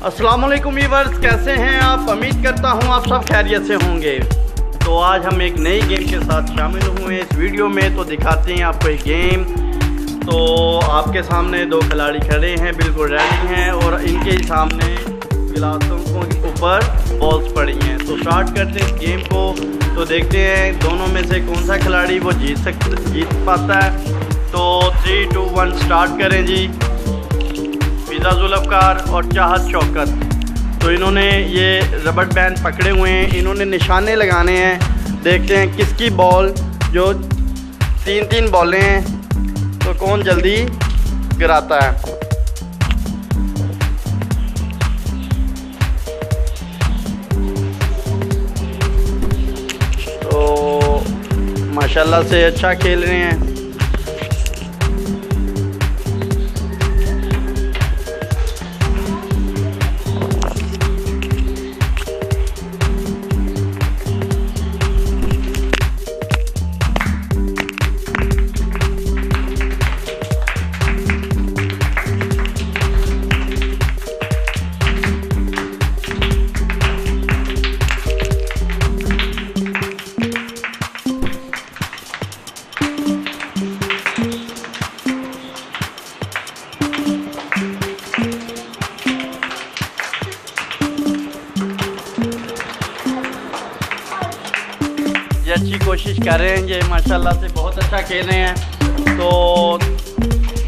अस्सलाम वालेकुम व्यूअर्स, कैसे हैं आप? उम्मीद करता हूं आप सब खैरियत से होंगे। तो आज हम एक नई गेम के साथ शामिल हुए इस वीडियो में। तो दिखाते हैं आपको एक गेम। तो आपके सामने दो खिलाड़ी खड़े हैं, बिल्कुल रेडी हैं और इनके सामने गिलासों के ऊपर बॉल्स पड़ी हैं। तो स्टार्ट करते हैं इस गेम को। तो देखते हैं दोनों में से कौन सा खिलाड़ी वो जीत पाता है। तो 3, 2, 1 स्टार्ट करें जी। फिजा जुल्फ़कार और चाहत शौकत। तो इन्होंने ये रबड़ बैंड पकड़े हुए हैं, इन्होंने निशाने लगाने हैं। देखते हैं किसकी बॉल, जो 3 बॉलें हैं, तो कौन जल्दी गिराता है। तो माशाल्लाह से अच्छा खेल रहे हैं। ये अच्छी कोशिश कर रहे हैं, ये माशाल्लाह से बहुत अच्छा खेल रहे हैं। तो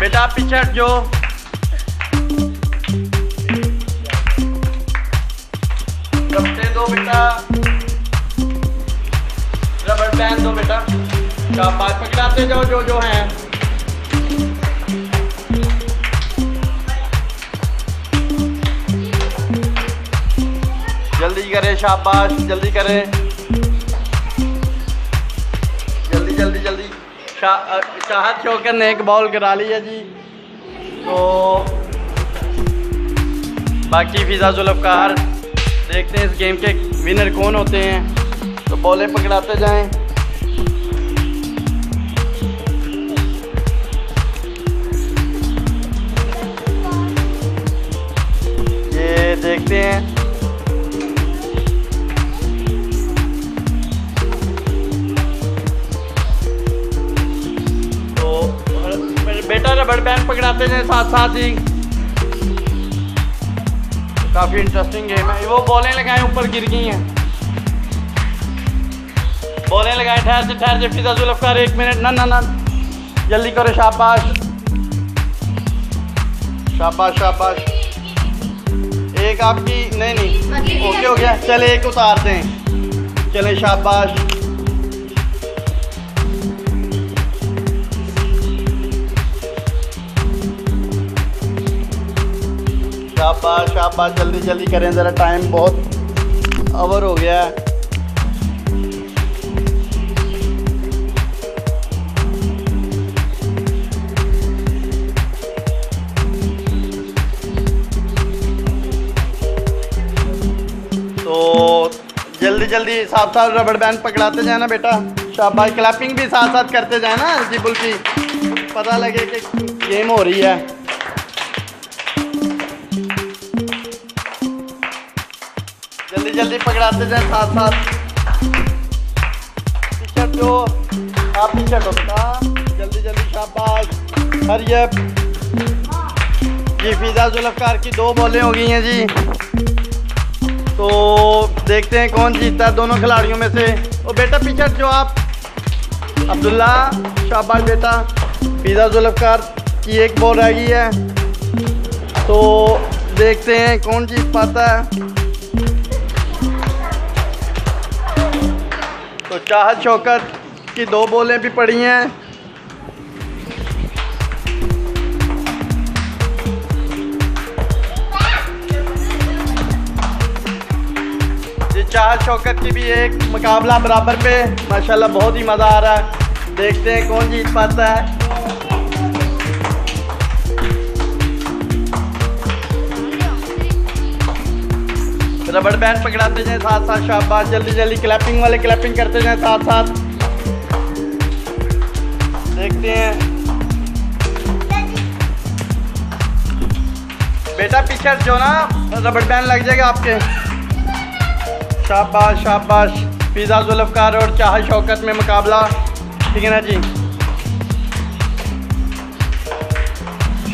बेटा पीछे हट जो। रबड़े दो बेटा, रबड़ बैंड दो बेटा। शाबाश, पकड़ाते जाओ जो हैं। जल्दी करें, शाबाश, जल्दी करें, जल्दी। चाहत शौकत ने एक बॉल गिरा ली है जी। तो बाकी फिजा जुल्फ़कार, देखते हैं इस गेम के विनर कौन होते हैं। तो बॉलें पकड़ाते जाएं। ये देखते हैं। बेटा रबड़ बैंड पकड़ाते हैं साथ ही। काफ़ी इंटरेस्टिंग गेम है। वो बॉलें लगाएं, ऊपर गिर गई हैं बॉलें लगाएं। ठहर से फिजा जुल्फ़कार, 1 मिनट। ना जल्दी करो। शाबाश। एक आपकी नहीं ओके हो गया। चले एक उतारते हैं। चले, शाबाश। शाबाश, जल्दी करें ज़रा, टाइम बहुत ओवर हो गया है। तो जल्दी साथ रबड़ बैंड पकड़ाते जाए ना बेटा। शाबाश, क्लैपिंग भी साथ करते जाए ना जी, बुल्की पता लगे कि गेम हो रही है। जल्दी पकड़ाते जाए साथ। पीछे जो आप पीछे हटो बेटा, जल्दी। शाबाश, हरियप जी। फिजा जुल्फ़कार की 2 बॉलें हो गई हैं जी। तो देखते हैं कौन जीतता है दोनों खिलाड़ियों में से। ओ बेटा पीछे हट जो आप। अब्दुल्ला, शाबाश बेटा। फिजा जुल्फ़कार की 1 बॉल रह गई है। तो देखते हैं कौन जीत पाता है। तो चाहत शौकत की 2 बॉलें भी पड़ी हैं। जी, चाहत शौकत की भी एक मुकाबला बराबर पे। माशाल्लाह बहुत ही मज़ा आ रहा है। देखते हैं कौन जीत पाता है। रबड़ बैंड पकड़ाते जाएं साथ। शाबाश, जल्दी क्लैपिंग वाले क्लैपिंग करते जाएं साथ। देखते हैं बेटा पीछे जो ना रबड़ बैंड लग जाएगा आपके। शाबाश शाबाश। फिजा जुल्फकार और चाहत शौकत में मुकाबला, ठीक है ना जी।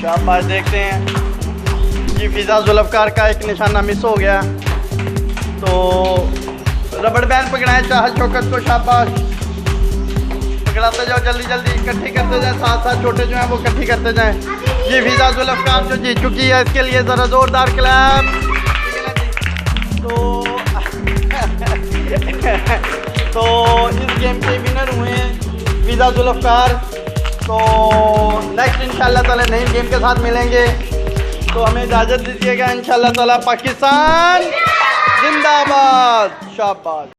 शाबाश। देखते हैं जी, फिजा जुल्फकार का एक निशाना मिस हो गया, तो रबड़ बैंड पकड़ाएं चाहत शौकत को। शाबाश, पकड़ाते जाओ, जल्दी जल्दी इकट्ठी करते जाए, साथ साथ छोटे जो हैं वो इकट्ठी करते जाएं। ये फिजा जुल्फकार जो जीत चुकी है, इसके लिए ज़रा ज़ोरदार क्लैप। तो इस गेम के विनर हुए हैं फिजा जुल्फकार। तो नेक्स्ट इंशाल्लाह ताला नई गेम के साथ मिलेंगे, तो हमें इजाज़त दीजिएगा। इंशाल्लाह ताला पाकिस्तान जिंदाबाद। शाबाश।